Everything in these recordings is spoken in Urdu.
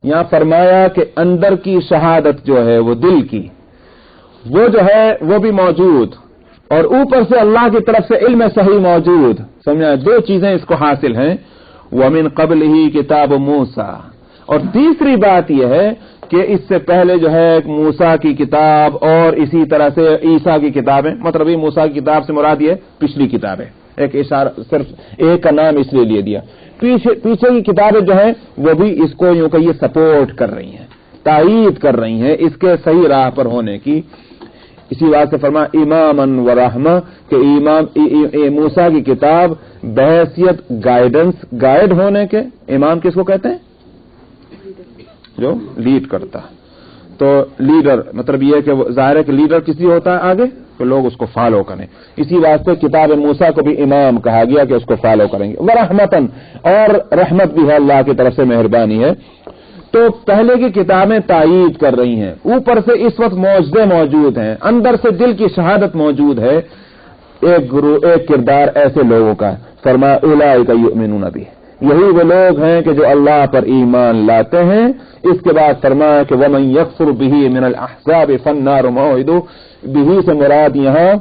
یہاں فرمایا کہ اندر کی شہادت جو ہے وہ دل کی، وہ جو ہے وہ بھی موجود، اور اوپر سے اللہ کی طرف سے علم صحیح موجود. سمجھا؟ دو چیزیں اس کو حاصل ہیں. وَمِن قَبْلِهِ کتاب موسیٰ، اور تیسری بات یہ ہے کہ اس سے پہلے جو ہے موسیٰ کی کتاب اور اسی طرح سے عیسیٰ کی کتابیں، مطلب یہ موسیٰ کی کتاب سے مراد یہ پچھلی کتاب ہے، ایک اشارہ صرف ایک کا نام اس لیے لے دیا. پیچھے کی کتابیں جو ہیں وہ بھی اس کو یوں کہ یہ سپورٹ کر رہی ہیں، تائید کر رہی ہیں اس کے صحیح راہ پر ہونے کی. اسی بات سے فرما اماماً و رحمہ کہ موسیٰ کی کتاب بحیثیت گائیڈ ہونے کے. امام کس کو کہتے ہیں؟ جو لیڈ کرتا. تو لیڈر مطلب یہ کہ ظاہر ہے کہ لیڈر کسی ہوتا ہے آگے تو لوگ اس کو فالو کریں. اسی واسطے کتاب موسیٰ کو بھی امام کہا گیا کہ اس کو فالو کریں گے. ورحمتاً، اور رحمت بھی ہے اللہ کی طرف سے، مہربانی ہے. تو پہلے کی کتابیں تائید کر رہی ہیں، اوپر سے اس وقت معجزے موجود ہیں، اندر سے دل کی شہادت موجود ہے. ایک کردار ایسے لوگوں کا فرمایا اولئک یؤمنون بہ، یہی وہ لوگ ہیں کہ جو اللہ پر ایمان لاتے ہیں. اس کے بعد فرمایا کہ ومن یکفر بہ من الاحزاب فالنار موعدہ. بہ سے مراد یہاں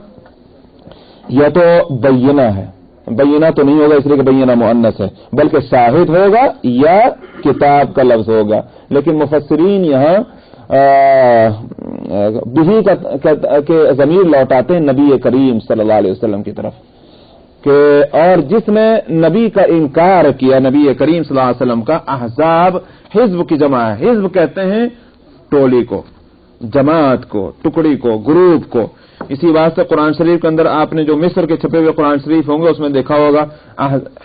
یا تو بینہ ہے، بینہ تو نہیں ہوگا اس لیے کہ بینہ مؤنث ہے، بلکہ شاہد ہوگا یا کتاب کا لفظ ہوگا. لیکن مفسرین یہاں بہی کے ضمیر لوٹاتے ہیں نبی کریم صلی اللہ علیہ وسلم کی طرف کہ اور جس نے نبی کا انکار کیا، نبی کریم صلی اللہ علیہ وسلم کا. احزاب حزب کی جمع ہے. حزب کہتے ہیں ٹولی کو، جماعت کو، ٹکڑی کو، گروپ کو. اسی واسطے قرآن شریف کے اندر آپ نے جو مصر کے چھپے ہوئے قرآن شریف ہوں گے اس میں دیکھا ہوگا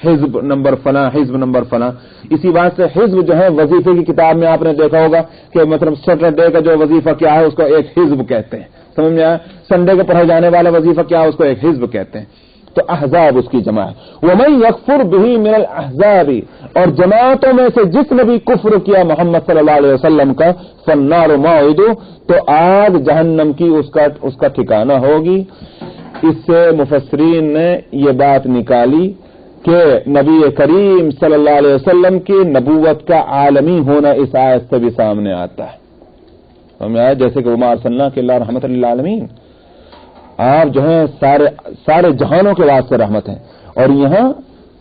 حزب نمبر فلاں، حزب نمبر فلاں. اسی واسطے حزب جو ہے وظیفے کی کتاب میں آپ نے دیکھا ہوگا کہ مطلب سیٹرڈے کا جو وظیفہ کیا ہے اس کو ایک حزب کہتے ہیں. سمجھ میں آیا؟ سنڈے کو پڑھے جانے والا وظیفہ کیا ہے اس کو ایک حزب کہتے ہیں. تو احزاب اس کی جمع ہے. ومن یکفر بہ من الاحزاب، اور جماعتوں میں سے جس نے بھی کفر کیا محمد صلی اللہ علیہ وسلم کا، فالنار موعدہ، تو آگ جہنم کی اس کا ٹھکانہ ہوگی. اس سے مفسرین نے یہ بات نکالی کہ نبی کریم صلی اللہ علیہ وسلم کی نبوت کا عالمی ہونا اس آیت سے بھی سامنے آتا ہے. ہمیں آیا جیسے کہ وما ارسلناک الا رحمۃ للعالمین، آپ جو ہیں سارے جہانوں کے واسطے رحمت ہیں. اور یہاں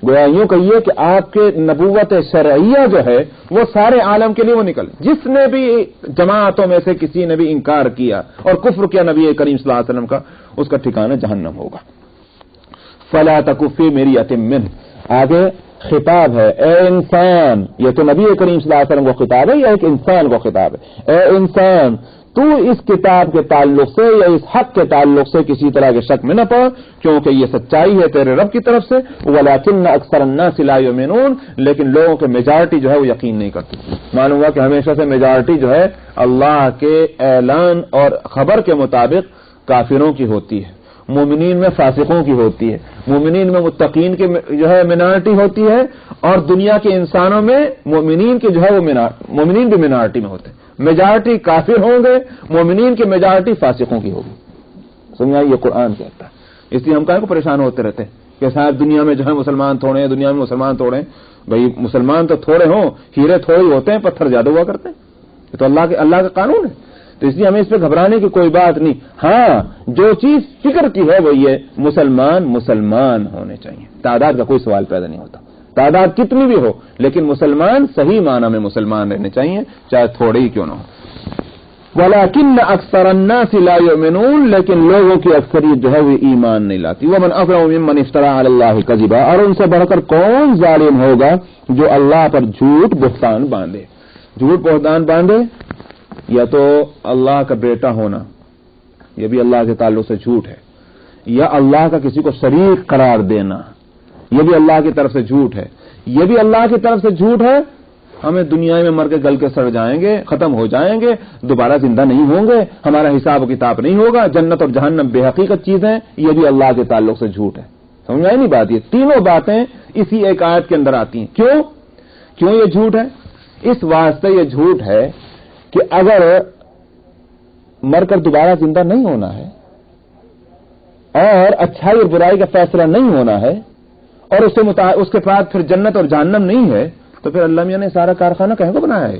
گویا یوں کہیے کہ آپ کے نبوت شرعیہ جو ہے وہ سارے عالم کے لیے وہ نکل. جس نے بھی جماعتوں میں سے کسی نے بھی انکار کیا اور کفر کیا نبی کریم صلی اللہ علیہ وسلم کا، اس کا ٹھکانہ جہنم ہوگا. فلا تک فی مریۃ منہ، آگے خطاب ہے اے انسان. یہ تو نبی کریم صلی اللہ علیہ وسلم کو خطاب ہے یا ایک انسان کو خطاب ہے؟ اے انسان، تو اس کتاب کے تعلق سے یا اس حق کے تعلق سے کسی طرح کے شک میں نہ پڑ، کیونکہ یہ سچائی ہے تیرے رب کی طرف سے. ولکن اکثر الناس لا یؤمنون، لیکن لوگوں کے میجارٹی جو ہے وہ یقین نہیں کرتی. معلوم ہوا کہ ہمیشہ سے میجارٹی جو ہے اللہ کے اعلان اور خبر کے مطابق کافروں کی ہوتی ہے، مومنین میں فاسقوں کی ہوتی ہے، مومنین میں متقین کی جو ہے مینارٹی ہوتی ہے، اور دنیا کے انسانوں میں مومنین کے جو ہے وہ مومنین بھی مینارٹی میں ہوتے ہیں. میجارٹی کافر ہوں گے، مومنین کی میجارٹی فاسقوں کی ہوگی. سمجھا؟ یہ قرآن کہتا ہے. اس لیے ہم کہیں کو پریشان ہوتے رہتے ہیں کہ شاید دنیا میں جو ہے مسلمان تھوڑے ہیں، دنیا میں مسلمان تھوڑے ہیں. بھائی مسلمان تو تھوڑے ہوں، ہیرے تھوڑے ہوتے ہیں، پتھر زیادہ ہوا کرتے ہیں. یہ تو اللہ کا قانون ہے. تو اس لیے ہمیں اس پہ گھبرانے کی کوئی بات نہیں. ہاں جو چیز فکر کی ہے وہ یہ مسلمان ہونے چاہیے. تعداد کا کوئی سوال پیدا نہیں ہوتا، تعداد کتنی بھی ہو، لیکن مسلمان صحیح معنی میں مسلمان رہنے چاہیے، چاہے تھوڑے ہی کیوں نہ ہو. وَلَكِنَّ أَكْثَرَ النَّاسِ لَا يُؤْمِنُونَ، لیکن لوگوں کی اکثریت جو ہے وہ ایمان نہیں لاتی. وَمَنْ أَظْلَمُ مِمَّنِ افْتَرَىٰ عَلَى اللَّهِ كَذِبًا، اور ان سے بڑھ کر کون ظالم ہوگا جو اللہ پر جھوٹ بہتان باندھے. جھوٹ بہتان باندھے یا تو اللہ کا بیٹا ہونا، یہ بھی اللہ کے تعلق سے جھوٹ ہے، یا اللہ کا کسی کو شریک قرار دینا، یہ بھی اللہ کی طرف سے جھوٹ ہے. یہ بھی اللہ کی طرف سے جھوٹ ہے. ہمیں دنیا میں مر کے گل کے سڑ جائیں گے، ختم ہو جائیں گے، دوبارہ زندہ نہیں ہوں گے، ہمارا حساب و کتاب نہیں ہوگا، جنت اور جہنم بے حقیقت چیزیں، یہ بھی اللہ کے تعلق سے جھوٹ ہے. سمجھ آئی نہیں بات؟ یہ تینوں باتیں اسی ایک آیت کے اندر آتی ہیں. کیوں یہ جھوٹ ہے؟ اس واسطے یہ جھوٹ ہے کہ اگر مر کر دوبارہ زندہ نہیں ہونا ہے اور اچھائی اور برائی کا فیصلہ نہیں ہونا ہے اور اس کے بعد پھر جنت اور جہنم نہیں ہے، تو پھر اللہ میاں نے سارا کارخانہ کہیں کو بنایا ہے؟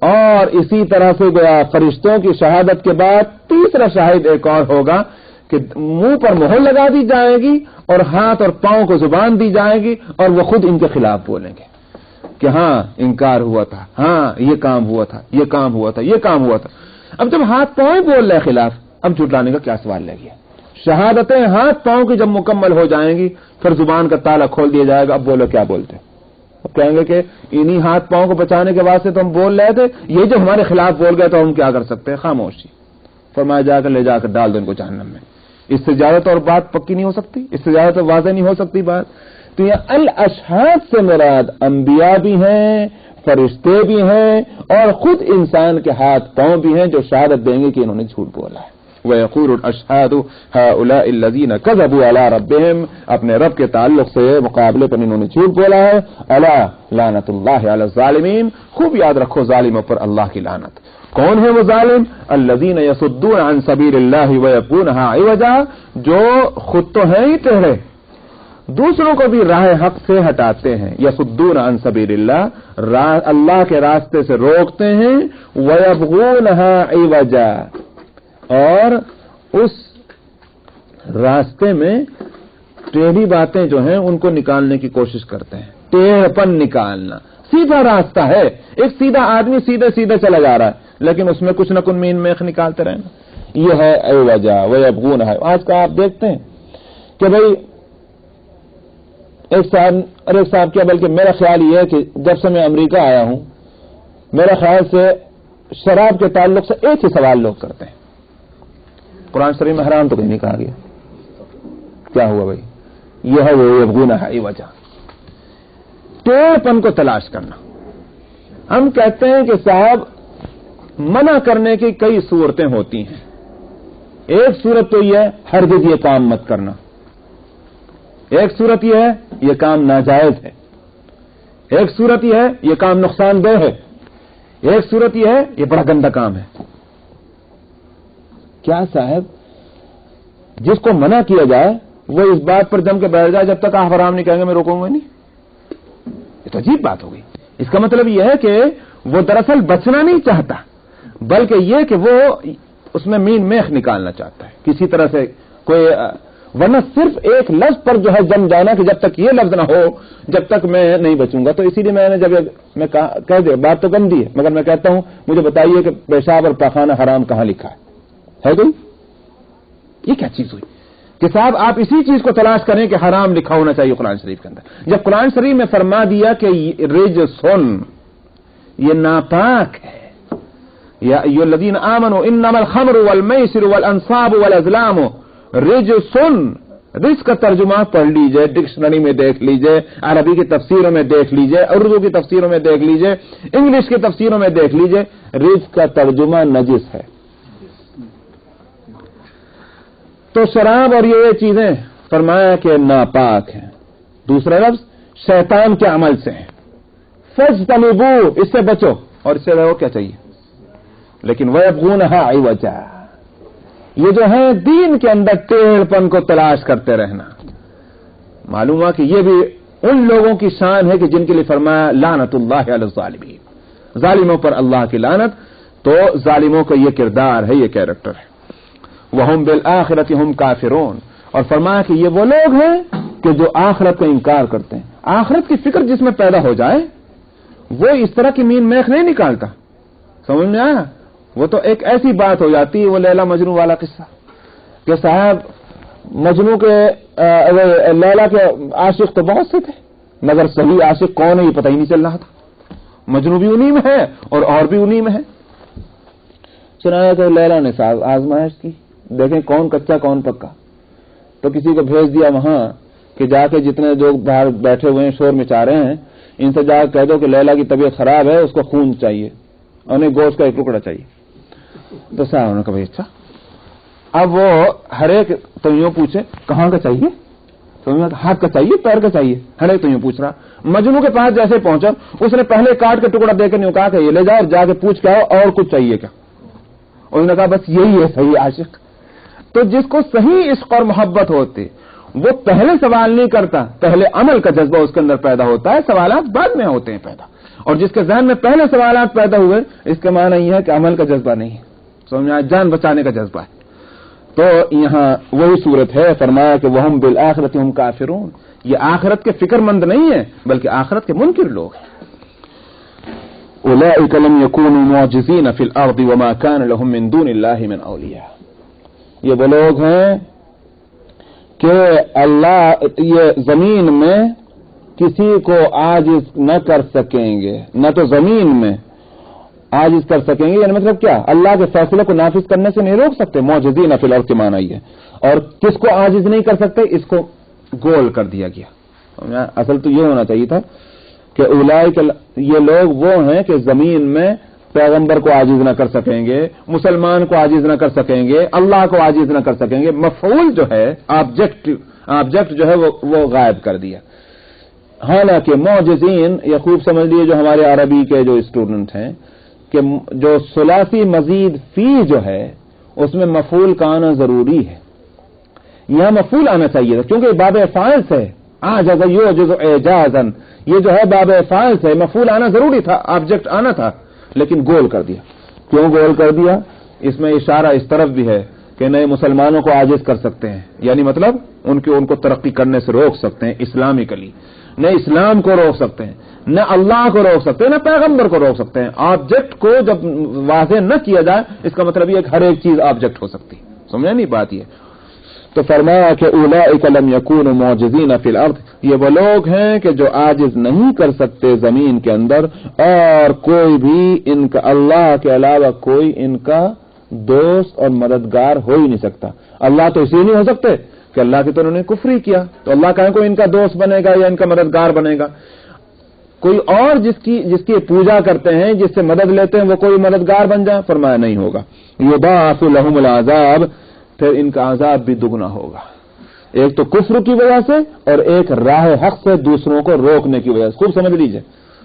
اور اسی طرح سے گویا فرشتوں کی شہادت کے بعد تیسرا شاہد ایک اور ہوگا کہ منہ پر مہر لگا دی جائے گی اور ہاتھ اور پاؤں کو زبان دی جائے گی اور وہ خود ان کے خلاف بولیں گے کہ ہاں انکار ہوا تھا، ہاں یہ کام ہوا تھا، یہ کام ہوا تھا، یہ کام ہوا تھا۔ اب جب ہاتھ پاؤں بول رہے خلاف، اب جھٹلانے کا کیا سوال رہ گیا؟ شہادتیں ہاتھ پاؤں کی جب مکمل ہو جائیں گی پھر زبان کا تالا کھول دیا جائے گا، اب بولو کیا بولتے؟ اب کہیں گے کہ انہی ہاتھ پاؤں کو بچانے کے واسطے تو ہم بول رہے تھے، یہ جو ہمارے خلاف بول گئے تو ہم کیا کر سکتے ہیں؟ خاموشی۔ فرمایا جا کر لے جا کر ڈال دو ان کو جہنم میں۔ اس سے زیادہ تو اور بات پکی نہیں ہو سکتی، اس سے زیادہ تو واضح نہیں ہو سکتی بات۔ تو یہ الاشہاد سے مراد انبیاء بھی ہیں، فرشتے بھی ہیں اور خود انسان کے ہاتھ پاؤں بھی ہیں جو شہادت دیں گے کہ انہوں نے جھوٹ بولا ہے۔ وَيَقُولُ الْأَشْهَادُ هَؤُلَاءِ الَّذِينَ كَذَبُوا عَلَىٰ رَبِّهِمْ، اپنے رب کے تعلق سے مقابلے پر انہوں نے جھوٹ بولا ہے۔ أَلَا لَعْنَةُ اللَّهِ عَلَى الظَّالِمِينَ، خوب یاد رکھو ظالموں پر اللہ کی لعنت۔ کون ہے وہ ظالم؟ الذین یصدون عن سبیل اللہ ویبغونها عوجا، جو خود تو ہیں ہی ٹیڑھے، دوسروں کو بھی راہ حق سے ہٹاتے ہیں۔ یصدون عن سبیل اللہ، اللہ کے راستے سے روکتے ہیں، ویبغونها عوجا، اور اس راستے میں ٹیڑھی باتیں جو ہیں ان کو نکالنے کی کوشش کرتے ہیں۔ ٹیڑھپن نکالنا، سیدھا راستہ ہے، ایک سیدھا آدمی سیدھے سیدھے چلا جا رہا ہے لیکن اس میں کچھ نہ کچھ مین میخ نکالتے رہنا، یہ ہے عوجا ویبغونها۔ آج کا آپ دیکھتے ہیں کہ بھئی ایک صاحب کیا، بلکہ میرا خیال یہ ہے کہ جب سے میں امریکہ آیا ہوں میرا خیال سے شراب کے تعلق سے ایک ہی سوال لوگ کرتے ہیں، قرآن شریف میں حرام تو کہیں نہیں کہا گیا، کیا ہوا بھائی؟ یہ ہے وہ یبغونها عوجا، ٹیڑھپن کو تلاش کرنا۔ ہم کہتے ہیں کہ صاحب منع کرنے کی کئی صورتیں ہوتی ہیں، ایک صورت تو یہ ہے ہرگز یہ کام مت کرنا، ایک صورت یہ ہے یہ کام ناجائز ہے، ایک صورت یہ ہے یہ کام نقصان دہ ہے، ایک صورت یہ ہے یہ بڑا گندا کام ہے۔ کیا صاحب جس کو منع کیا جائے وہ اس بات پر جم کے بیٹھ جائے جب تک آپ حرام نہیں کہیں گے میں روکوں گا نہیں؟ یہ تو عجیب بات ہو گئی۔ اس کا مطلب یہ ہے کہ وہ دراصل بچنا نہیں چاہتا بلکہ یہ کہ وہ اس میں مین میخ نکالنا چاہتا ہے کسی طرح سے کوئی، ورنہ صرف ایک لفظ پر جو ہے جم جانا کہ جب تک یہ لفظ نہ ہو جب تک میں نہیں بچوں گا۔ تو اسی لیے میں نے جب میں کہہ دیا بات تو گندی ہے مگر میں کہتا ہوں مجھے بتائیے کہ پیشاب اور پاخانہ حرام کہاں لکھا ہے کوئی؟ یہ کیا چیز ہوئی کہ صاحب آپ اسی چیز کو تلاش کریں کہ حرام لکھا ہونا چاہیے قرآن شریف کے اندر، جب قرآن شریف میں فرما دیا کہ رجسن، یہ ناپاک ہے۔ یا ایھا الذین آمنوا انما الخمر والمیسر والانصاب والازلام رجسن، رجس کا ترجمہ پڑھ لیجئے، ڈکشنری میں دیکھ لیجئے، عربی کی تفسیروں میں دیکھ لیجئے، اردو کی تفسیروں میں دیکھ لیجئے، انگلش کی تفسیروں میں دیکھ لیجئے، رجس کا ترجمہ نجس ہے۔ تو شراب اور یہ چیزیں فرمایا کہ ناپاک ہیں۔ دوسرا لفظ شیطان کے عمل سے ہیں، فاجتنبوہ، اس سے بچو، اور اس سے رہو کیا چاہیے؟ لیکن ویبغونها عوجا، یہ جو ہے دین کے اندر ٹیڑھپن کو تلاش کرتے رہنا۔ معلوم ہوا کہ یہ بھی ان لوگوں کی شان ہے کہ جن کے لیے فرمایا لعنت اللہ علی الظالمین، ظالموں پر اللہ کی لعنت۔ تو ظالموں کا یہ کردار ہے، یہ کیریکٹر ہے۔ وَهُمْ بِالْآخِرَةِ هُمْ كَافِرُونَ، اور فرمایا کہ یہ وہ لوگ ہیں کہ جو آخرت کا انکار کرتے ہیں۔ آخرت کی فکر جس میں پیدا ہو جائے وہ اس طرح کی مین میخ نہیں نکالتا، سمجھ میں آیا؟ وہ تو ایک ایسی بات ہو جاتی ہے، وہ لیلا مجنوں والا قصہ کہ صاحب مجنوں کے لیلا کے عاشق تو بہت سے تھے مگر صحیح عاشق کون ہے یہ پتہ ہی نہیں چل رہا تھا، مجنوں بھی انہی میں ہے اور بھی انہی میں ہے۔ سنایا کہ لیلا نے صاحب آزمائش کی، دیکھیں کون کچا کون پکا، تو کسی کو بھیج دیا وہاں کہ جا کے جتنے لوگ باہر بیٹھے ہوئے ہیں شور مچا رہے ہیں ان سے جا کے کہہ دو کہ لیلا کی طبیعت خراب ہے، اس کو خون چاہیے، انہیں گوشت کا ایک ٹکڑا چاہیے۔ تو صاحب نے کہا بھائی اچھا، اب وہ ہر ایک تو یوں پوچھے کہاں کا چاہیے، تو ہاتھ کا چاہیے پیر کا چاہیے، ہر ایک تو یوں پوچھ رہا۔ مجنوں کے پاس جیسے پہنچا اس نے پہلے کاٹ کے ٹکڑا دے کے یوں کہا کہ یہ لے جاؤ اور جا کے پوچھ کے آؤ اور کچھ چاہیے کیا؟ انہوں نے کہا بس یہی ہے صحیح عاشق۔ تو جس کو صحیح عشق اور محبت ہوتی وہ پہلے سوال نہیں کرتا، پہلے عمل کا جذبہ اس کے اندر پیدا ہوتا ہے، سوالات بعد میں ہوتے ہیں پیدا۔ اور جس کے ذہن میں پہلے سوالات پیدا ہوئے اس کا معنی یہ ہے کہ عمل کا جذبہ نہیں ہے، سمجھا، جان بچانے کا جذبہ ہے۔ تو یہاں وہی صورت ہے، فرمایا کہ وہم بالآخرۃ ہم کافرون، یہ آخرت کے فکر مند نہیں ہے بلکہ آخرت کے منکر لوگ ہیں۔ اولئک لم یکونوا معجزین فی الارض وما کان لهم من دون اللہ من اولیاء، یہ وہ لوگ ہیں کہ اللہ یہ زمین میں کسی کو عاجز نہ کر سکیں گے، نہ تو زمین میں عاجز کر سکیں گے، یعنی مطلب کیا، اللہ کے فیصلے کو نافذ کرنے سے نہیں روک سکتے، معجزین فی الارض کے معنی یہ، اور کس کو عاجز نہیں کر سکتے، اس کو گول کر دیا گیا۔ اصل تو یہ ہونا چاہیے تھا کہ اولئک، یہ لوگ وہ ہیں کہ زمین میں پیغمبر کو عاجز نہ کر سکیں گے، مسلمان کو عاجز نہ کر سکیں گے، اللہ کو عاجز نہ کر سکیں گے، مفعول جو ہے آبجیکٹ جو ہے وہ غائب کر دیا۔ حالانکہ معجزین، یہ خوب سمجھ لیے جو ہمارے عربی کے جو اسٹوڈنٹ ہیں کہ جو ثلاثی مزید فی جو ہے اس میں مفعول کا آنا ضروری ہے، یہاں مفعول آنا چاہیے تھا کیونکہ باب فاعل سے اعجز یعجز اعجازا، یہ جو ہے باب فاعل سے مفعول آنا ضروری تھا، آبجیکٹ آنا تھا، لیکن گول کر دیا۔ کیوں گول کر دیا؟ اس میں اشارہ اس طرف بھی ہے کہ نئے مسلمانوں کو عاجز کر سکتے ہیں، یعنی مطلب ان کو ترقی کرنے سے روک سکتے ہیں اسلامکلی، نہ اسلام کو روک سکتے ہیں، نہ اللہ کو روک سکتے ہیں، نہ پیغمبر کو روک سکتے ہیں۔ آبجیکٹ کو جب واضح نہ کیا جائے اس کا مطلب یہ ہے کہ ہر ایک چیز آبجیکٹ ہو سکتی، سمجھا نہیں بات یہ؟ تو فرمایا کہ اولئک لم یکونوا معجزین فی الارض، یہ وہ لوگ ہیں کہ جو عاجز نہیں کر سکتے زمین کے اندر، اور کوئی بھی ان کا، اللہ کے علاوہ کوئی ان کا دوست اور مددگار ہو ہی نہیں سکتا۔ اللہ تو اسی نہیں ہو سکتے کہ اللہ کی تو انہوں نے کفر ہی کیا، تو اللہ کہیں کوئی ان کا دوست بنے گا یا ان کا مددگار بنے گا؟ کوئی اور جس کی پوجا کرتے ہیں، جس سے مدد لیتے ہیں، وہ کوئی مددگار بن جائے؟ فرمایا نہیں ہوگا۔ یضاعف لهم العذاب، پھر ان کا عذاب بھی دگنا ہوگا، ایک تو کفر کی وجہ سے اور ایک راہ حق سے دوسروں کو روکنے کی وجہ سے۔ خوب سمجھ لیجئے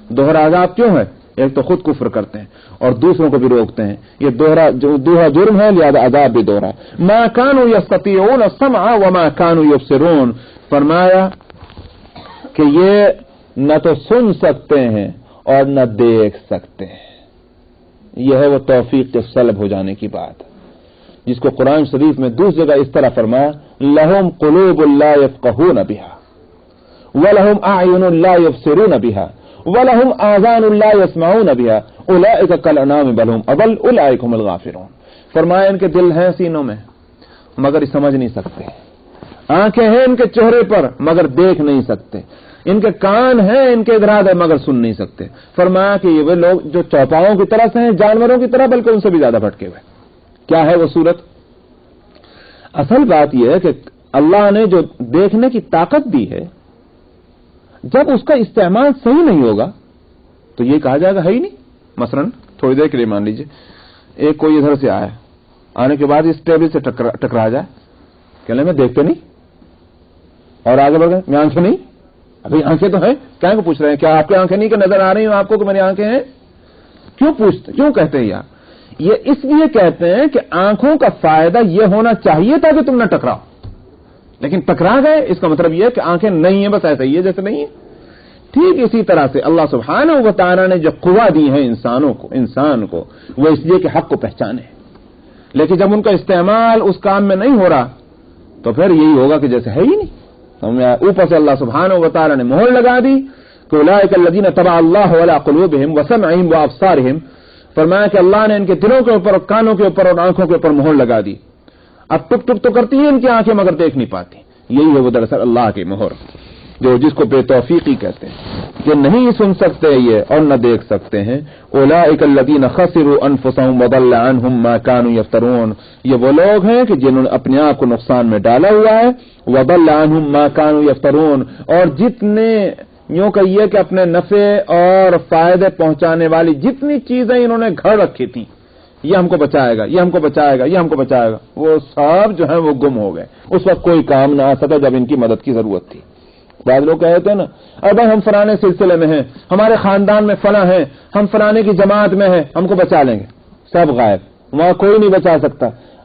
دوہرا عذاب کیوں ہے؟ ایک تو خود کفر کرتے ہیں اور دوسروں کو بھی روکتے ہیں، یہ دوہرا جرم ہے، لہذا عذاب بھی دوہرا ہے۔ ما كانوا يستطيعون السمع وما كانوا يبصرون، فرمایا کہ یہ نہ تو سن سکتے ہیں اور نہ دیکھ سکتے ہیں، یہ ہے وہ توفیق کے سلب ہو جانے کی بات جس کو قرآن شریف میں دوسری جگہ اس طرح فرمایا، لہم قلوب لا يفقهون بها ولہم اعین لا يبصرون بها ولہم آذان لا يسمعون بها اولئک کالانعام بل هم اضل اولئک هم الغافلون۔ فرمایا ان کے دل ہیں سینوں میں مگر سمجھ نہیں سکتے، آنکھیں ہیں ان کے چہرے پر مگر دیکھ نہیں سکتے، ان کے کان ہیں، ان کے ادراک ہے مگر سن نہیں سکتے۔ فرمایا کہ یہ وہ لوگ جو چوپاؤں کی طرح سے ہیں، جانوروں کی طرح، بلکہ ان سے بھی زیادہ بھٹکے ہوئے۔ کیا ہے وہ صورت؟ اصل بات یہ ہے کہ اللہ نے جو دیکھنے کی طاقت دی ہے، جب اس کا استعمال صحیح نہیں ہوگا تو یہ کہا جائے گا ہے ہی نہیں۔ مثلا تھوڑی دیر کے لیے مان لیجئے ایک کوئی ادھر سے آیا، آنے کے بعد اس ٹیبل سے ٹکرا جائے، کہنے میں دیکھتے نہیں اور آگے بڑھ گئے، میں آنکھیں نہیں، ابھی آنکھیں تو ہیں، کیا کو پوچھ رہے ہیں؟ کیا آپ کی آنکھیں نہیں کہ نظر آ رہی ہیں آپ کو کہ میری آنکھیں ہیں؟ کیوں پوچھتے، کیوں کہتے ہیں یار؟ یہ اس لیے کہتے ہیں کہ آنکھوں کا فائدہ یہ ہونا چاہیے تھا کہ تم نہ ٹکراؤ، لیکن ٹکرا گئے، اس کا مطلب یہ ہے کہ آنکھیں نہیں ہیں، بس ایسا ہی ہے جیسے نہیں ہے۔ ٹھیک اسی طرح سے اللہ سبحانہ و تعالی نے جو قوہ دی ہے انسان کو وہ اس لیے کہ حق کو پہچانے، لیکن جب ان کا استعمال اس کام میں نہیں ہو رہا تو پھر یہی ہوگا کہ جیسے ہے ہی نہیں۔ اوپر سے اللہ سبحانہ و تعالی نے مہر لگا دی کہ اولئک الذین طبع اللہ علی قلوبہم وسمعہم وابصارہم، فرمایا کہ اللہ نے ان کے دلوں کے اوپر اور کانوں کے اوپر اور آنکھوں کے اوپر مہر لگا دی۔ اب ٹک ٹک تو کرتی ہیں ان کی آنکھیں مگر دیکھ نہیں پاتی، یہی ہے وہ دراصل اللہ کی مہر، جو جس کو بے توفیقی کہتے ہیں، کہ نہیں سن سکتے یہ اور نہ دیکھ سکتے ہیں۔ اولئک الذین خسروا انفسهم وضل عنهم ما كانوا یفترون، یہ وہ لوگ ہیں کہ جنہوں نے اپنے آپ کو نقصان میں ڈالا ہوا ہے، وضل عنهم ما كانوا یفترون، اور جتنے یوں کہیے کہ اپنے نفع اور فائدے پہنچانے والی جتنی چیزیں انہوں نے گھڑ رکھی تھیں، یہ ہم کو بچائے گا، یہ ہم کو بچائے گا، یہ ہم کو بچائے گا، وہ سب جو ہیں وہ گم ہو گئے۔ اس وقت کوئی کام نہ آ سکا جب ان کی مدد کی ضرورت تھی۔ بعض لوگ کہتے ہیں نا، اب ہم فلانے سلسلے میں ہیں، ہمارے خاندان میں فلاں ہیں، ہم فلانے کی جماعت میں ہیں، ہم کو بچا لیں گے، سب غائب، وہاں کوئی نہیں بچا سکتا۔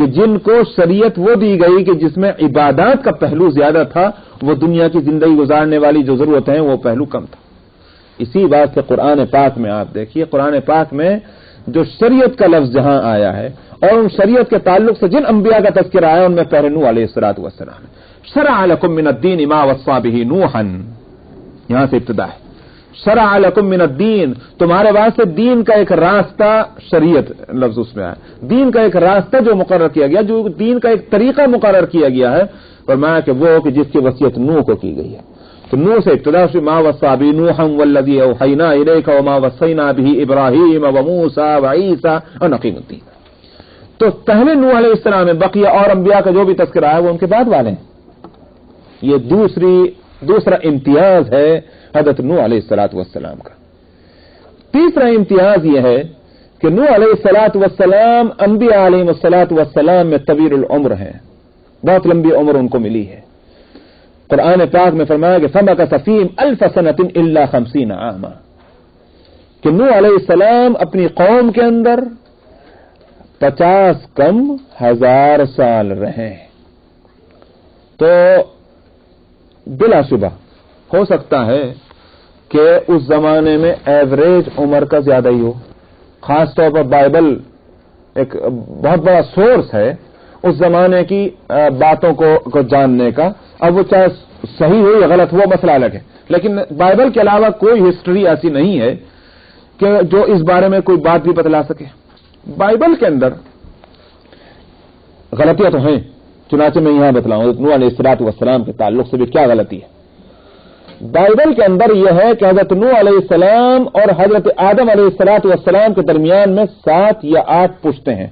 کہ جن کو شریعت وہ دی گئی کہ جس میں عبادات کا پہلو زیادہ تھا، وہ دنیا کی زندگی گزارنے والی جو ضرورتیں ہیں وہ پہلو کم تھا۔ اسی بات سے قرآن پاک میں آپ دیکھیے، قرآن پاک میں جو شریعت کا لفظ جہاں آیا ہے اور ان شریعت کے تعلق سے جن انبیاء کا تذکرہ آیا ان میں پہلے نوح علیہ السلام شرع لکم من الدین ما وصى به نوحا، یہاں سے ابتدا ہے۔ شرع لکم من الدین، تمہارے واسطے دین کا ایک راستہ، شریعت لفظ اس میں آیا، دین کا ایک راستہ جو مقرر کیا گیا، جو دین کا ایک طریقہ مقرر کیا گیا ہے، فرمایا کہ وہ کہ جس کی وصیت نوح کو کی گئی ہے۔ تو نوح سے ابتدا سے ما وصى به نوحا والذی اوحینا الیک وما وصینا به ابراہیم وموسیٰ وعیسیٰ ان اقیموا الدین۔ تو پہلے نوح علیہ السلام میں بقیہ اور انبیاء کا جو بھی تذکرہ ہے وہ ان کے بعد والے ہیں۔ یہ دوسرا امتیاز ہے حضرت نوح علیہ السلام کا۔ تیسرا امتیاز یہ ہے کہ نوح علیہ السلام انبیاء علیہ السلام میں طویل العمر ہیں، بہت لمبی عمر ان کو ملی ہے۔ قرآن پاک میں فرمایا کہ فَمَكَثَ فِيهِمْ أَلْفَ سَنَةٍ إِلَّا 50 عَامًا، کہ نوح علیہ السلام اپنی قوم کے اندر 50 کم 1000 سال رہے۔ تو بلا شبہ ہو سکتا ہے کہ اس زمانے میں ایوریج عمر کا زیادہ ہی ہو، خاص طور پر بائبل ایک بہت بڑا سورس ہے اس زمانے کی باتوں کو جاننے کا۔ اب وہ چاہے صحیح ہو یا غلط ہو مسئلہ الگ ہے، لیکن بائبل کے علاوہ کوئی ہسٹری ایسی نہیں ہے کہ جو اس بارے میں کوئی بات بھی بتلا سکے۔ بائبل کے اندر غلطیاں تو ہیں، چنانچہ میں یہاں بتلاؤں نوح علیہ السلام کے تعلق سے بھی کیا غلطی ہے۔ بائبل کے اندر یہ ہے کہ حضرت نوح علیہ السلام اور حضرت آدم علیہ السلام کے درمیان میں 7 یا 8 پشتیں ہیں،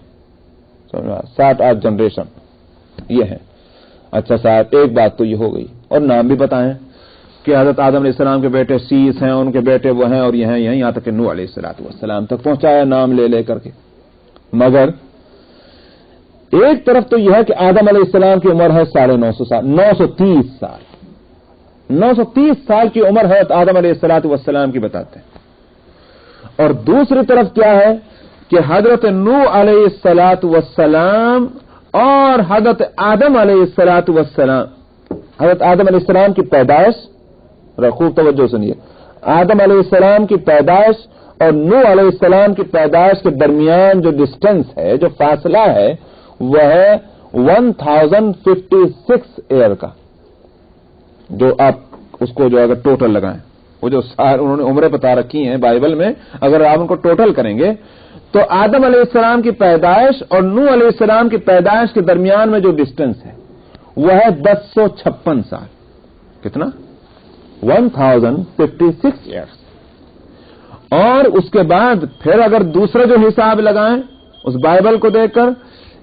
7-8 جنریشن یہ ہیں۔ اچھا صاحب، ایک بات تو یہ ہو گئی، اور نام بھی بتائیں کہ حضرت آدم علیہ السلام کے بیٹے سیس ہیں، ان کے بیٹے وہ ہیں اور یہ ہیں یہاں تک کہ نوح علیہ السلام تک پہنچایا نام لے کر کے۔ مگر ایک طرف تو یہ ہے کہ آدم علیہ السلام کی عمر ہے 950 سال، 930 سال، 930 سال کی عمر ہے آدم علیہ السلام کی بتاتے ہیں۔ اور دوسری طرف کیا ہے کہ حضرت نوح علیہ السلام اور حضرت آدم علیہ السلام، حضرت آدم علیہ السلام کی پیدائش، خوب توجہ سنیے، آدم علیہ السلام کی پیدائش اور نوح علیہ السلام کی پیدائش کے درمیان جو ڈسٹینس ہے، جو فاصلہ ہے، وہ ہے 1056 ایئر کا، جو آپ اس کو جو اگر ٹوٹل لگائیں، وہ جو انہوں نے عمریں بتا رکھی ہیں بائبل میں، اگر آپ ان کو ٹوٹل کریں گے تو آدم علیہ السلام کی پیدائش اور نوح علیہ السلام کی پیدائش کے درمیان میں جو ڈسٹینس ہے وہ ہے 1056 سال۔ کتنا؟ 1056 ایئرس۔ اور اس کے بعد پھر اگر دوسرا جو حساب لگائیں اس بائبل کو دیکھ کر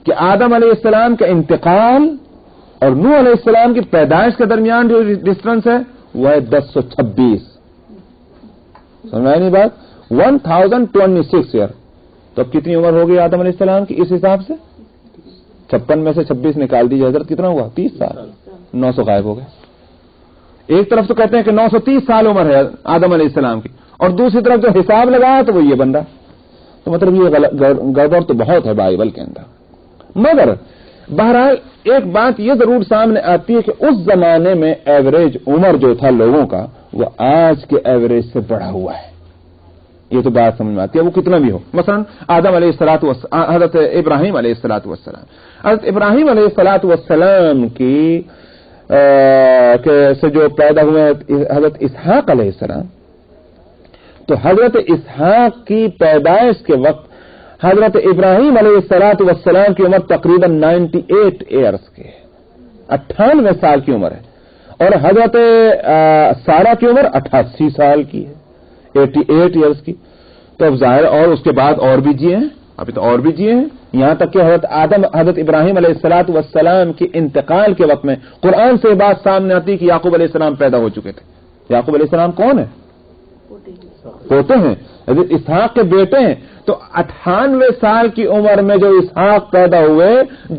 کہ آدم علیہ السلام کا انتقال اور نوح علیہ السلام کی پیدائش کے درمیان جو ڈسٹینس ہے وہ ہے 1026۔ سمجھائی نہیں بات؟ 1026 ایئر۔ تو اب کتنی عمر ہوگی آدم علیہ السلام کی اس حساب سے؟ 56 میں سے 26 نکال دیجیے حضرت، کتنا ہوا؟ 30 سال، 900 غائب ہو گئے۔ ایک طرف تو کہتے ہیں کہ 930 سال عمر ہے آدم علیہ السلام کی، اور دوسری طرف جو حساب لگایا تو وہ یہ بندہ، تو مطلب یہ گڑبڑ تو بہت ہے بائبل کے اندر۔ مگر بہرحال ایک بات یہ ضرور سامنے آتی ہے کہ اس زمانے میں ایوریج عمر جو تھا لوگوں کا وہ آج کے ایوریج سے بڑھا ہوا ہے، یہ تو بات سمجھ میں آتی ہے، وہ کتنا بھی ہو۔ مثلا آدم علیہ حضرت ابراہیم علیہ السلام، حضرت ابراہیم علیہ السلام کی سے جو پیدا ہوئے حضرت اسحاق علیہ السلام، تو حضرت اسحاق کی پیدائش کے وقت حضرت ابراہیم علیہ السلام کی عمر تقریباً 98 ایئرس کی ہے، 98 سال کی عمر ہے، اور حضرت سارہ کی عمر 88 سال کی ہے، 88 ایئرس کی۔ تو اب ظاہر اور اس کے بعد اور بھی جیے ہیں، ابھی تو اور بھی جیے ہیں، یہاں تک کہ حضرت ابراہیم علیہ السلام کے انتقال کے وقت میں قرآن سے بات سامنے آتی کہ یعقوب علیہ السلام پیدا ہو چکے تھے۔ یعقوب علیہ السلام کون ہے؟ پوتے ہیں، حضرت اسحاق کے بیٹے ہیں۔ تو 98 سال کی عمر میں جو اسحاق پیدا ہوئے،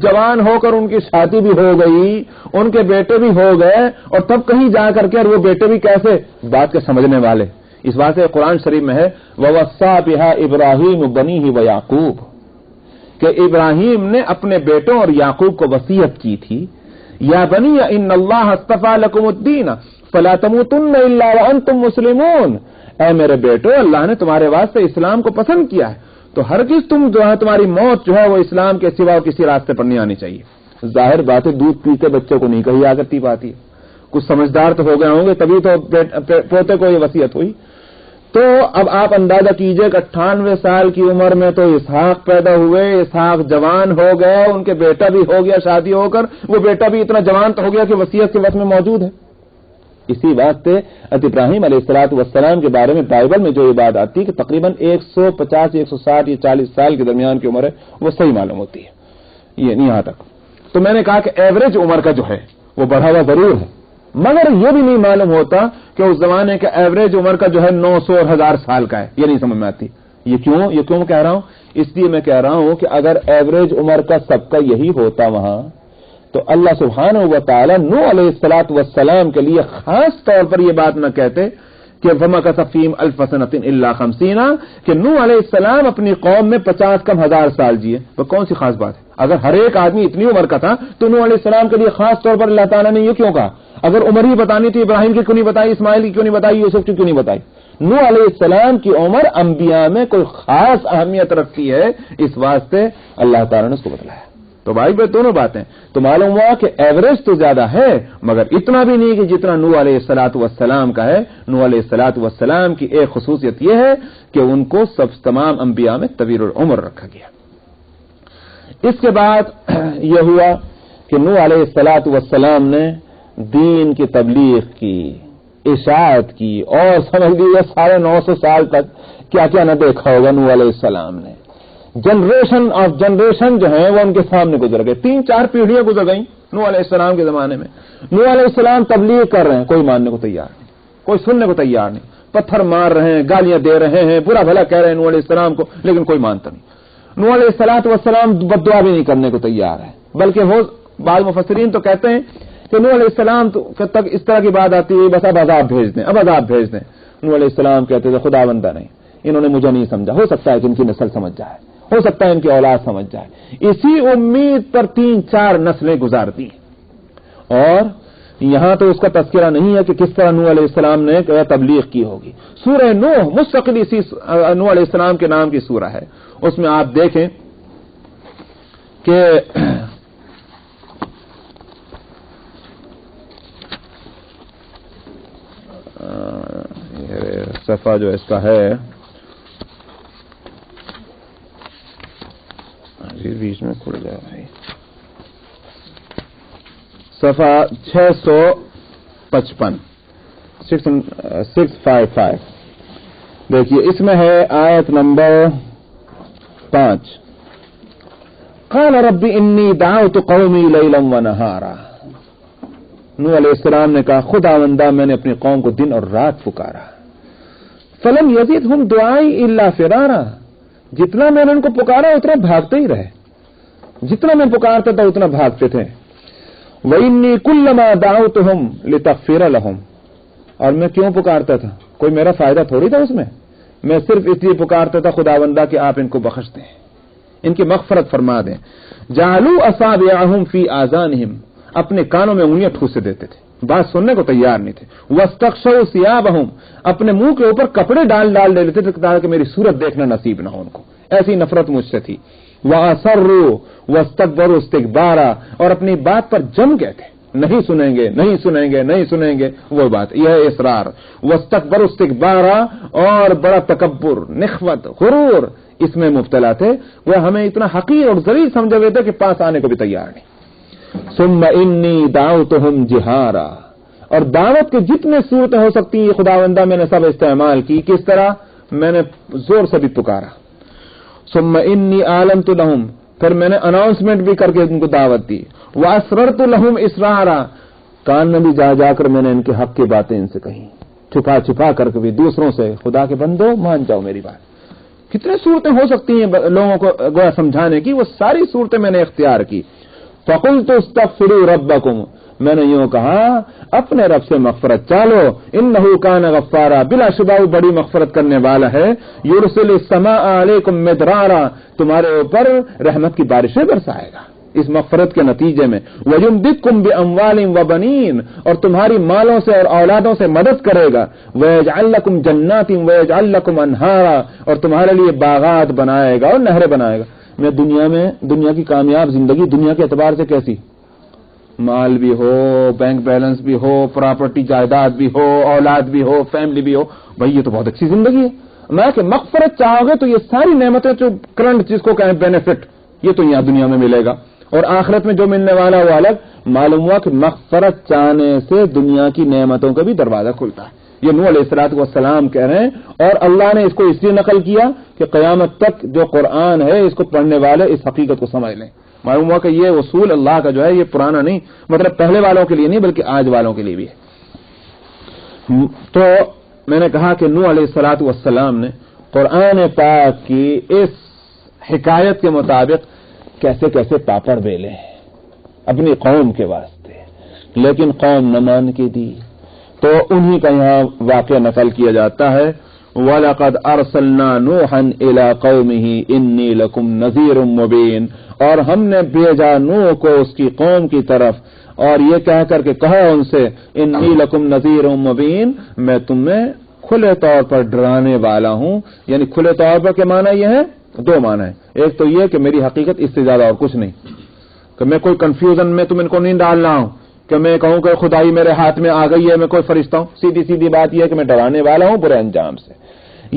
جوان ہو کر ان کی شادی بھی ہو گئی، ان کے بیٹے بھی ہو گئے، اور تب کہیں جا کر کے اور وہ بیٹے بھی کیسے، بات کے سمجھنے والے، اس بات سے قرآن شریف میں ہے وَوَصَّى بِهَا إِبْرَاهِيمُ بَنِيهِ وَيَعْقُوبُ، کہ ابراہیم نے اپنے بیٹوں اور یعقوب کو وصیت کی تھی، یا بنی ان اللہ اصطفی لکم الدین فلا تموتن الا وانتم مسلمون، اے میرے بیٹو اللہ نے تمہارے واسطے اسلام کو پسند کیا ہے، تو ہرگز تم جو ہے تمہاری موت جو ہے وہ اسلام کے سوا کسی راستے پر نہیں آنی چاہیے۔ ظاہر بات ہے دودھ پیتے بچے کو نہیں کہی آ کرتی بات ہے، کچھ سمجھدار تو ہو گئے ہوں گے تبھی تو پوتے کو یہ وصیت ہوئی۔ تو اب آپ اندازہ کیجئے کہ 98 سال کی عمر میں تو اسحاق پیدا ہوئے، اسحاق جوان ہو گئے، ان کے بیٹا بھی ہو گیا شادی ہو کر، وہ بیٹا بھی اتنا جوان تو ہو گیا کہ وصیت کے وقت میں موجود ہے۔ اسی واسطے ابراہیم علیہ الصلوۃ والسلام کے بارے میں بائبل میں جو یہ بات آتی ہے کہ تقریباً 150 160 یا 40 سال کے درمیان کی عمر ہے، وہ صحیح معلوم ہوتی ہے، یہ نہیں یہاں تک۔ تو میں نے کہا کہ ایوریج عمر کا جو ہے وہ بڑھا ہوا ضرور ہے، مگر یہ بھی نہیں معلوم ہوتا کہ اس زمانے کا ایوریج عمر کا جو ہے 900 اور 1000 سال کا ہے، یہ نہیں سمجھ میں آتی۔ یہ کیوں کہہ رہا ہوں؟ اس لیے میں کہہ رہا ہوں کہ اگر ایوریج عمر کا سب کا یہی ہوتا وہاں، تو اللہ سبحانہ و تعالی نوح علیہ الصلوۃ والسلام کے لیے خاص طور پر یہ بات نہ کہتے کہ فَمَكَثَ فِيهِمْ أَلْفَ سَنَةٍ إِلَّا 50، کہ نوح علیہ السلام اپنی قوم میں 50 کم 1000 سال جیے، وہ کون سی خاص بات ہے؟ اگر ہر ایک آدمی اتنی عمر کا تھا تو نوح علیہ السلام کے لیے خاص طور پر اللہ تعالیٰ نے یہ کیوں کہا؟ اگر عمر ہی بتانی تھی ابراہیم کی کیوں نہیں بتائی، اسماعیل کی کیوں نہیں بتائی، یوسف کی کیوں نہیں بتائی؟ نوح علیہ السلام کی عمر انبیاء میں کوئی خاص اہمیت رکھتی ہے، اس واسطے اللہ تعالیٰ نے اس کو بتلایا۔ تو بھائی دونوں باتیں تو معلوم ہوا کہ ایوریج تو زیادہ ہے مگر اتنا بھی نہیں کہ جتنا نوح علیہ الصلوۃ والسلام کا ہے۔ نوح علیہ الصلوۃ والسلام کی ایک خصوصیت یہ ہے کہ ان کو تمام انبیاء میں طویل العمر رکھا گیا۔ اس کے بعد یہ ہوا کہ نوح علیہ الصلوۃ والسلام نے دین کی تبلیغ کی، اشاعت کی، اور سمجھ لیجیے 950 سال تک کیا کیا نہ دیکھا ہوگا نوح علیہ السلام نے۔ جنریشن آف جنریشن جو ہیں وہ ان کے سامنے گزر گئے، 3-4 پیڑھیاں گزر گئیں نوح علیہ السلام کے زمانے میں۔ نوح علیہ السلام تبلیغ کر رہے ہیں، کوئی ماننے کو تیار نہیں، کوئی سننے کو تیار نہیں، پتھر مار رہے ہیں، گالیاں دے رہے ہیں، برا بھلا کہہ رہے ہیں نوح علیہ السلام کو، لیکن کوئی مانتا نہیں۔ نوح علیہ الصلوۃ والسلام بد دعا بھی نہیں کرنے کو تیار ہے، بلکہ وہ بعض مفسرین تو کہتے ہیں کہ نوح علیہ السلام تک اس طرح کی بات آتی ہے بس اب عذاب بھیج دیں، اب عذاب بھیج دیں۔ نوح علیہ السلام کہتے تھے خدا بندہ نہیں، انہوں نے مجھے نہیں سمجھا، ہو سکتا ہے کہ ان کی نسل سمجھ جائے، ہو سکتا ہے ان کی اولاد سمجھ جائے۔ اسی امید پر 3-4 نسلیں گزار دی، اور یہاں تو اس کا تذکرہ نہیں ہے کہ کس طرح نوح علیہ السلام نے تبلیغ کی ہوگی۔ سورہ نوح مستقل اسی نوح علیہ السلام کے نام کی سورہ ہے، اس میں آپ دیکھیں کہ صفحہ جو اس کا ہے بیچ میں کھل جائے بھائی، صفحہ 655 655 دیکھیے، اس میں ہے آیت نمبر 5، قال رب انی دعوت قومی لیلا ونہارا۔ نوح علیہ السلام نے کہا خداوندہ میں نے اپنی قوم کو دن اور رات پکارا، فلم یزدہم دعائی الا فرارا، جتنا میں نے ان کو پکارا اتنا بھاگتے ہی رہے، جتنا میں پکارتا تھا اتنا بھاگتے تھے۔ وَإِنِّي كُلَّمَا دَعَوْتُهُمْ لِتَغْفِرَ لَهُمْ، اور میں کیوں پکارتا تھا؟ کوئی میرا فائدہ تھوڑی تھا اس میں صرف اس لیے پکارتا تھا خداوندہ کہ آپ ان کو بخش دیں، ان کی مغفرت فرما دیں۔ جَعَلُوا أَصَابِعَهُمْ فِي آذَانِهِمْ، اپنے کانوں میں انگلیاں ٹھوسے دیتے تھے، بات سننے کو تیار نہیں تھے۔ وَاسْتَغْشَوْا ثِيَابَهُمْ، اپنے منہ کے اوپر کپڑے ڈال لیتے تھے تاکہ میری صورت دیکھنا نصیب نہ ہو ان کو، ایسی نفرت مجھ سے تھی۔ وَأَصَرُّوا وَاسْتَكْبَرُوا اسْتِكْبَارًا، اور اپنی بات پر جم گئے تھے، نہیں سنیں گے نہیں سنیں گے نہیں سنیں گے، وہ بات یہ ہے اصرار۔ وَاسْتَكْبَرُوا اسْتِكْبَارًا، اور بڑا تکبر، نخوت، غرور اس میں مبتلا تھے، وہ ہمیں اتنا حقیر اور ذلیل سمجھے ہوئے تھے کہ پاس آنے کو بھی تیار نہیں۔ ثُمَّ إِنِّي دَعَوْتُهُمْ جِهَارًا، اور دعوت کے جتنے صورتیں ہو سکتی ہیں خداوندہ میں نے سب استعمال کی، کس طرح؟ میں نے زور سے بھی پکارا۔ ثُمَّ إِنِّي أَعْلَنْتُ لَهُمْ، پھر میں نے اناؤنسمنٹ بھی کر کے ان کو دعوت دی۔ وَأَسْرَرْتُ لَهُمْ إِسْرَارًا، کان میں بھی جا کر میں نے ان کے حق کی باتیں ان سے کہیں، چھپا کر کے بھی دوسروں سے، خدا کے بندو مان جاؤ میری بات۔ کتنے صورتیں ہو سکتی ہیں لوگوں کو گویا سمجھانے کی، وہ ساری صورتیں میں نے اختیار کی۔ فَقُلْتُ اسْتَغْفِرُوا رَبَّكُمْ، میں نے یوں کہا اپنے رب سے مغفرت چالو، انہو کان غفارا، بلا شبہ وہ بڑی مغفرت کرنے والا ہے، یرسل السماء علیکم مدرارا، تمہارے اوپر رحمت کی بارشیں برسائے گا اس مغفرت کے نتیجے میں، وَيُمْدِدْكُمْ بِأَمْوَالٍ وَبَنِينَ، اور تمہاری مالوں سے اور اولادوں سے مدد کرے گا، وَيَجْعَلْ لَكُمْ جَنَّاتٍ وَيَجْعَلْ لَكُمْ أَنْهَارًا، اور تمہارے لیے باغات بنائے گا اور نہریں بنائے گا۔ میں دنیا کی کامیاب زندگی دنیا کے اعتبار سے کیسی؟ مال بھی ہو، بینک بیلنس بھی ہو، پراپرٹی جائیداد بھی ہو، اولاد بھی ہو، فیملی بھی ہو، بھائی یہ تو بہت اچھی زندگی ہے۔ میں کہ مغفرت چاہو گے تو یہ ساری نعمتیں جو کرنٹ جس کو کہیں بینیفٹ، یہ تو یہاں دنیا میں ملے گا، اور آخرت میں جو ملنے والا وہ الگ۔ معلوم ہوا کہ مغفرت چاہنے سے دنیا کی نعمتوں کا بھی دروازہ کھلتا ہے، یہ نوح علیہ السلام کہہ رہے ہیں، اور اللہ نے اس کو اس لیے نقل کیا کہ قیامت تک جو قرآن ہے اس کو پڑھنے والے اس حقیقت کو سمجھ لیں۔ معلوم ہوا کہ یہ اصول اللہ کا جو ہے یہ پرانا نہیں، مطلب پہلے والوں کے لیے نہیں بلکہ آج والوں کے لیے بھی ہے۔ تو میں نے کہا کہ نوح علیہ السلام نے قرآن پاک کی اس حکایت کے مطابق کیسے کیسے پاپڑ بیلے اپنی قوم کے واسطے، لیکن قوم نہ مان کے دی، تو انہی کا یہاں واقعہ نقل کیا جاتا ہے، وَلَقَدْ أَرْسَلْنَا نُوحًا إِلَىٰ قَوْمِهِ إِنِّي لَكُمْ نَذِيرٌ مُّبِينٌ، اور ہم نے بھیجا نوح کو اس کی قوم کی طرف، اور یہ کہہ کر کے کہا ان سے إِنِّي لَكُمْ نَذِيرٌ مُّبِينٌ، میں تمہیں کھلے طور پر ڈرانے والا ہوں۔ یعنی کھلے طور پر کے معنی یہ ہے، دو معنی ہے، ایک تو یہ کہ میری حقیقت اس سے زیادہ اور کچھ نہیں، کہ میں کوئی کنفیوژن میں تم ان کو نہیں ڈالنا ہوں کہ میں کہوں کہ خدائی میرے ہاتھ میں آ گئی ہے، میں کوئی فرشتہ ہوں، سیدھی بات یہ ہے کہ میں ڈرانے والا ہوں برے انجام سے۔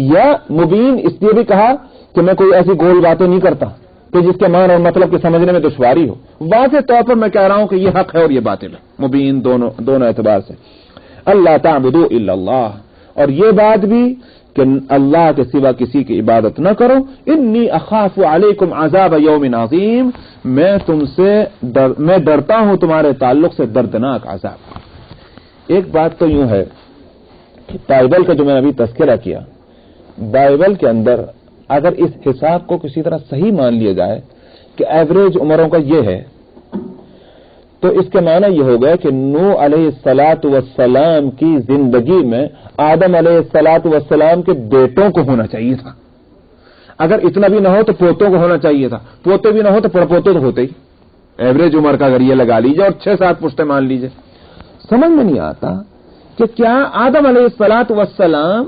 یا مبین اس لیے بھی کہا کہ میں کوئی ایسی گول باتیں نہیں کرتا کہ جس کے معنی اور مطلب کے سمجھنے میں دشواری ہو، واضح طور پر میں کہہ رہا ہوں کہ یہ حق ہے اور یہ باطل ہے، مبین دونوں اعتبار سے۔ اللہ تعبدوا الا اللہ، اور یہ بات بھی کہ اللہ کے سوا کسی کی عبادت نہ کرو، انی اخاف علیکم عذاب یوم عظیم، میں ڈرتا ہوں تمہارے تعلق سے دردناک عذاب۔ ایک بات تو یوں ہے کہ بائبل کا جو میں نے ابھی تذکرہ کیا، بائبل کے اندر اگر اس حساب کو کسی طرح صحیح مان لیا جائے کہ ایوریج عمروں کا یہ ہے، تو اس کے معنی یہ ہو گیا کہ نوح علیہ السلام کی زندگی میں آدم علیہ السلام کے بیٹوں کو ہونا چاہیے تھا، اگر اتنا بھی نہ ہو تو پوتوں کو ہونا چاہیے تھا، پوتے بھی نہ ہو تو پڑپوتے تو ہوتے ہی، ایوریج عمر کا اگر یہ لگا لیجیے اور 6-7 پشتے مان لیجیے۔ سمجھ میں نہیں آتا کہ کیا آدم علیہ السلام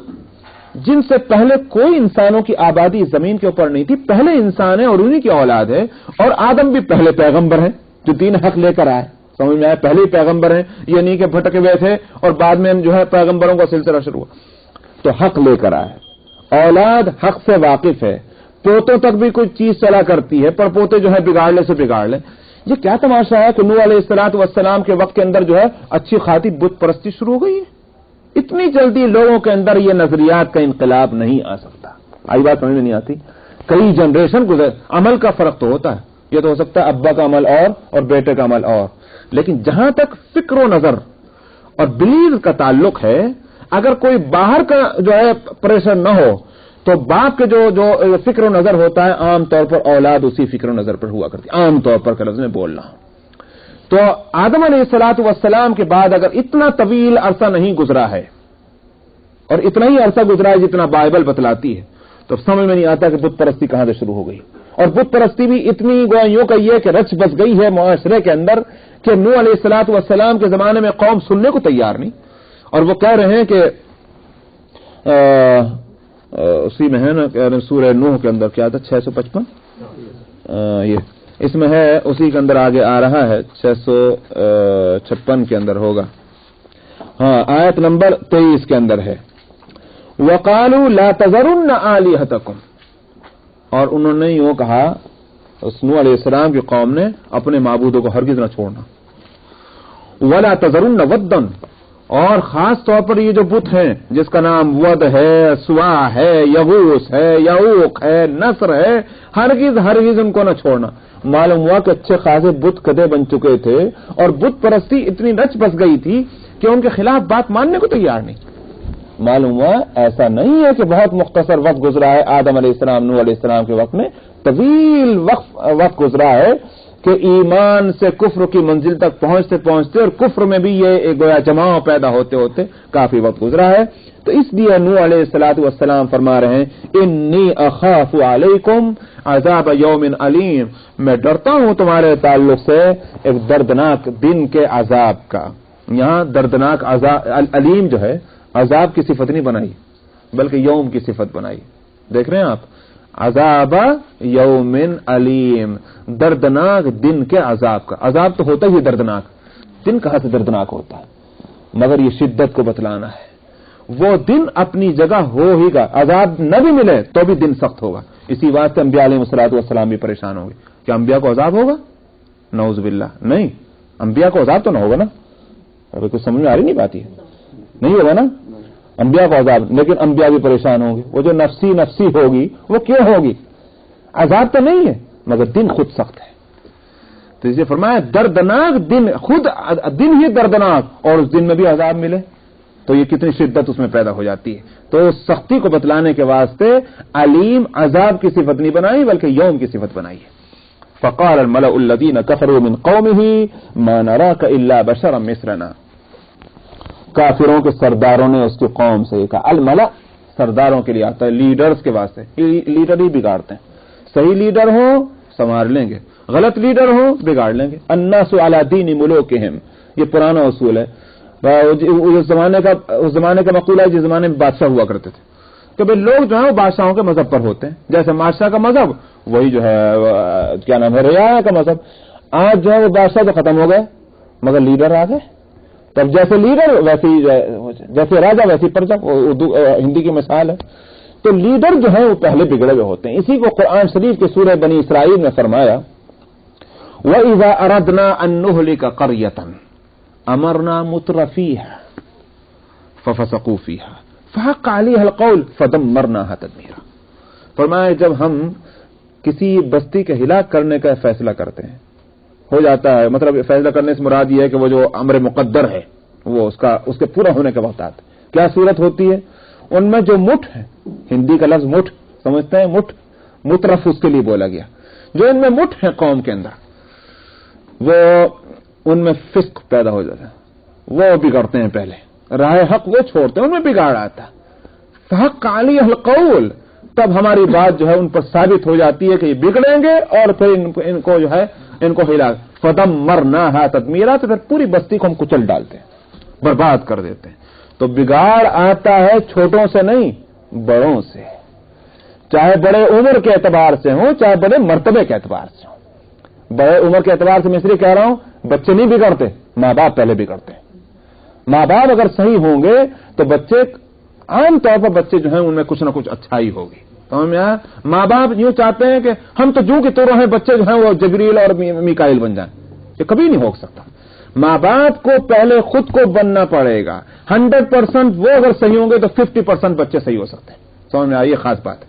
جن سے پہلے کوئی انسانوں کی آبادی زمین کے اوپر نہیں تھی، پہلے انسان ہے اور انہی کی اولاد ہے، اور آدم بھی پہلے پیغمبر ہیں جو 3 حق لے کر آئے، سمجھ میں آئے، پہلے ہی پیغمبر ہیں، یہ نہیں کہ بھٹکے ہوئے تھے اور بعد میں جو ہے پیغمبروں کا سلسلہ شروع ہوا، تو حق لے کر آئے، اولاد حق سے واقف ہے، پوتوں تک بھی کوئی چیز چلا کرتی ہے، پر پوتے جو ہے بگاڑ لے سے بگاڑ لے۔ یہ کیا تماشا ہے کہ نوح علیہ السلام کے وقت کے اندر جو ہے اچھی خاطی بت پرستی شروع ہو گئی ہے؟ اتنی جلدی لوگوں کے اندر یہ نظریات کا انقلاب نہیں آ سکتا۔ آئی بات سمجھ میں نہیں آتی؟ کئی جنریشن گزر، عمل کا فرق تو ہوتا ہے، یہ تو ہو سکتا ہے ابا کا عمل اور بیٹے کا عمل اور، لیکن جہاں تک فکر و نظر اور بلیو کا تعلق ہے، اگر کوئی باہر کا جو ہے پریشر نہ ہو تو باپ کے جو فکر و نظر ہوتا ہے، عام طور پر اولاد اسی فکر و نظر پر ہوا کرتی ہے، عام طور پر کا لفظ میں بول رہا ہوں۔ تو آدم علیہ السلام کے بعد اگر اتنا طویل عرصہ نہیں گزرا ہے، اور اتنا ہی عرصہ گزرا ہے جتنا بائبل بتلاتی ہے، تو سمجھ میں نہیں آتا کہ بت پرستی کہاں سے شروع ہو گئی، اور بت پرستی بھی اتنی یوں کہیے کہ رچ بس گئی ہے معاشرے کے اندر کہ نوح علیہ السلام کے زمانے میں قوم سننے کو تیار نہیں، اور وہ کہہ رہے ہیں کہ اسی میں ہے نا سورہ نوح کے اندر کیا تھا 655 یہ اس میں ہے، اسی کے اندر آگے آ رہا ہے 656 کے اندر ہوگا، ہاں آیت نمبر 23 کے اندر ہے، وَقَالُوا لَا تَذَرُنَّ آلِهَتَكُمْ، اور انہوں نے یوں کہا، نوح علیہ السلام کی قوم نے اپنے معبودوں کو ہرگز نہ چھوڑنا، وَلَا تَذَرُنَّ وَدًّا، اور خاص طور پر یہ جو بت ہیں جس کا نام ود ہے، سوا ہے، یغوث ہے، یعوق ہے، نصر ہے، ہرگز ان کو نہ چھوڑنا۔ معلوم ہوا کہ اچھے خاصے بت کدے بن چکے تھے، اور بت پرستی اتنی رچ بس گئی تھی کہ ان کے خلاف بات ماننے کو تیار نہیں۔ معلوم ہوا ایسا نہیں ہے کہ بہت مختصر وقت گزرا ہے آدم علیہ السلام نوح علیہ السلام کے وقت میں، طویل وقت گزرا ہے کہ ایمان سے کفر کی منزل تک پہنچتے پہنچتے اور کفر میں بھی یہ ایک گویا جماع پیدا ہوتے ہوتے کافی وقت گزرا ہے. تو اس لیے نوح علیہ الصلوۃ والسلام فرما رہے ہیں انی اخاف علیکم عذاب یوم علیم، میں ڈرتا ہوں تمہارے تعلق سے ایک دردناک دن کے عذاب کا. یہاں دردناک عذاب، علیم جو ہے عذاب کی صفت نہیں بنائی بلکہ یوم کی صفت بنائی. دیکھ رہے ہیں آپ، عذاب یوم علیم، دردناک دن کے عذاب کا. عذاب تو ہوتا ہی دردناک، دن کہاں سے دردناک ہوتا ہے، مگر یہ شدت کو بتلانا ہے. وہ دن اپنی جگہ ہو ہی گا، عذاب نہ بھی ملے تو بھی دن سخت ہوگا. اسی واسطے انبیاء علیہ الصلوۃ والسلام بھی پریشان ہوں گے. کیا انبیاء کو عذاب ہوگا؟ نعوذ باللہ، نہیں، انبیاء کو عذاب تو نہ ہوگا نا. ابھی کچھ سمجھ میں آ رہی نہیں بات، یہ نہیں ہوگا نا انبیاء کو عذاب، لیکن انبیاء بھی پریشان ہوں گے. وہ جو نفسی نفسی ہوگی وہ کیوں ہوگی؟ عذاب تو نہیں ہے مگر دن خود سخت ہے. تو اسے فرمایا دردناک دن، خود دن ہی دردناک اور اس دن میں بھی عذاب ملے تو یہ کتنی شدت اس میں پیدا ہو جاتی ہے. تو سختی کو بتلانے کے واسطے علیم عذاب کی صفت نہیں بنائی بلکہ یوم کی صفت بنائی ہے. فقال الملأ الذين كفروا من قومه ما نراك الا بشرا مثلنا. کافروں کے سرداروں نے اس کی قوم سے یہ کہا. الملأ سرداروں کے لیے آتا ہے، لیڈرز کے واسطے. لیڈر ہی بگاڑتے ہیں، صحیح لیڈر ہو سنوار لیں گے، غلط لیڈر ہو بگاڑ لیں گے. الناس على دین ملوکہم، یہ پرانا اصول ہے. اس زمانے کا مقولہ ہے جس زمانے میں بادشاہ ہوا کرتے تھے کہ بھئی لوگ جو ہیں وہ بادشاہوں کے مذہب پر ہوتے ہیں. جیسے بادشاہ کا مذہب وہی جو ہے کیا نام ہے رعایا کا مذہب. آج جو ہے وہ بادشاہ تو ختم ہو گئے مگر لیڈر آ گئے. تب جیسے لیڈر ویسے ہی جیسے راجا ویسی پرجا، اردو ہندی کی مثال ہے. تو لیڈر جو ہیں وہ پہلے بگڑے ہوئے ہوتے ہیں. اسی کو قرآن شریف کے سورہ بنی اسرائیل میں فرمایا وَإِذَا أَرَدْنَا أَن نُهْلِكَ قَرْيَةً أَمَرْنَا مُتْرَفِيهَا فَفَسَقُوا فِيهَا فَحَقَّ عَلَيْهَا الْقَوْلُ فَدَمَّرْنَاهَا تَدْمِيرًا. فرمایا جب ہم کسی بستی کے ہلاک کرنے کا فیصلہ کرتے ہیں، ہو جاتا ہے، مطلب فیصلہ کرنے سے مراد یہ ہے کہ وہ جو امر مقدر ہے وہ اس کے پورا ہونے کے وقت آتا ہے. کیا صورت ہوتی ہے؟ ان میں جو مٹھ ہے، ہندی کا لفظ مٹھ سمجھتے ہیں، مٹھ مترف اس کے لیے بولا گیا. جو ان میں مٹھ ہے قوم کے اندر، وہ ان میں فسق پیدا ہو جاتا ہے، وہ بگڑتے ہیں، پہلے راہ حق وہ چھوڑتے ہیں، ان میں بگاڑ آتا. فحق علیہ القول، تب ہماری بات جو ہے ان پر ثابت ہو جاتی ہے کہ یہ بگڑیں گے اور پھر ان کو جو ہے ان کو ہلاک. فدمرناها تدمیرا، تو پھر پوری بستی کو ہم کچل ڈالتے ہیں، برباد کر دیتے ہیں. تو بگاڑ آتا ہے چھوٹوں سے نہیں بڑوں سے، چاہے بڑے عمر کے اعتبار سے ہوں چاہے بڑے مرتبے کے اعتبار سے ہوں. بڑے عمر کے اعتبار سے میں اس لیے کہہ رہا ہوں بچے نہیں بگڑتے، ماں باپ پہلے بگڑتے ہیں. ماں باپ اگر صحیح ہوں گے تو بچے عام طور پر بچے جو ہیں ان میں کچھ نہ کچھ اچھائی ہوگی. تو ماں باپ یوں چاہتے ہیں کہ ہم تو جو کی طرح ہیں، بچے جو ہیں وہ جبریل اور میکائیل بن جائیں. یہ کبھی نہیں ہو سکتا. ماں باپ کو پہلے خود کو بننا پڑے گا. 100% وہ اگر صحیح ہوں گے تو 50% بچے صحیح ہو سکتے ہیں. سمجھ میں آئیے خاص بات ہے.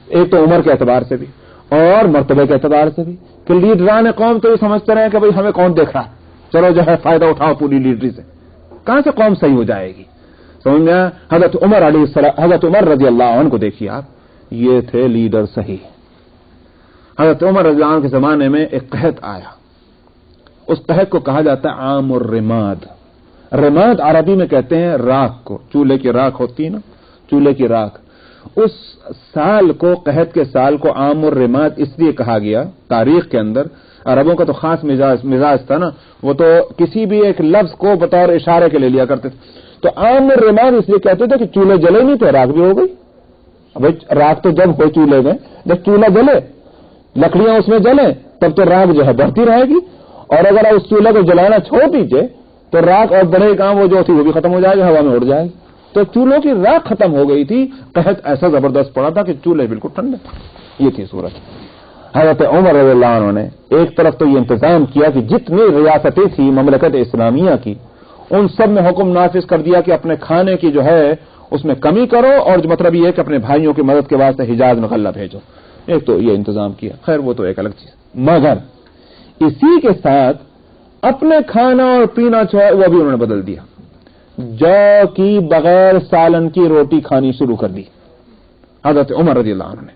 ایک تو عمر کے اعتبار سے بھی اور مرتبے کے اعتبار سے بھی کہ لیڈران قوم تو یہ سمجھتے رہے کہ بھئی ہمیں کون دیکھ رہا ہے، چلو جو ہے فائدہ اٹھاؤ پوری لیڈری سے. کہاں سے قوم صحیح ہو جائے گی؟ سمجھ میں آیا؟ حضرت عمر رضی اللہ عنہ کو دیکھیے آپ، یہ تھے لیڈر صحیح. حضرت عمر رضی اللہ عنہ کے زمانے میں ایک قحط آیا. اس قحط کو کہا جاتا ہے عام الرماد. رماد عربی میں کہتے ہیں راکھ کو، چولہے کی راکھ ہوتی ہے نا، چولہے کی راکھ. اس سال کو، قحط کے سال کو عام الرماد اس لیے کہا گیا تاریخ کے اندر. عربوں کا تو خاص مزاج تھا نا، وہ تو کسی بھی ایک لفظ کو بطور اشارے کے لے لیا کرتے تھے. تو عام الرماد اس لیے کہتے تھے کہ چولہے جلے نہیں تھے، راکھ بھی ہو گئی. بھائی راکھ تو جب ہو چولہے میں، جب چولہا جلے لکڑیاں اس میں جلیں تب تو راکھ جو ہے بڑھتی رہے گی، اور اگر اس چولہے کو جلانا چھوڑ دیجیے تو راکھ اور بڑھے کام وہ جو تھی وہ بھی ختم ہو جائے گی، ہوا میں اڑ جائے گی. تو چولہوں کی راکھ ختم ہو گئی تھی. قحط ایسا زبردست پڑا تھا کہ چولہے بالکل ٹھنڈے. یہ تھی صورت. حضرت عمر رضی اللہ عنہ نے ایک طرف تو یہ انتظام کیا کہ جتنی ریاستیں تھی مملکت اسلامیہ کی ان سب میں حکم نافذ کر دیا کہ اپنے کھانے کی جو ہے اس میں کمی کرو، اور جو مطلب یہ ہے کہ اپنے بھائیوں کی مدد کے واسطے حجاز میں غلہ بھیجو. ایک تو یہ انتظام کیا، خیر وہ تو ایک الگ چیز. مگر اسی کے ساتھ اپنے کھانا اور پینا جو ہے وہ بھی انہوں نے بدل دیا. جو کی بغیر سالن کی روٹی کھانی شروع کر دی حضرت عمر رضی اللہ عنہ نے.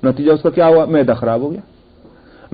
نتیجہ اس کا کیا ہوا؟ معدہ خراب ہو گیا.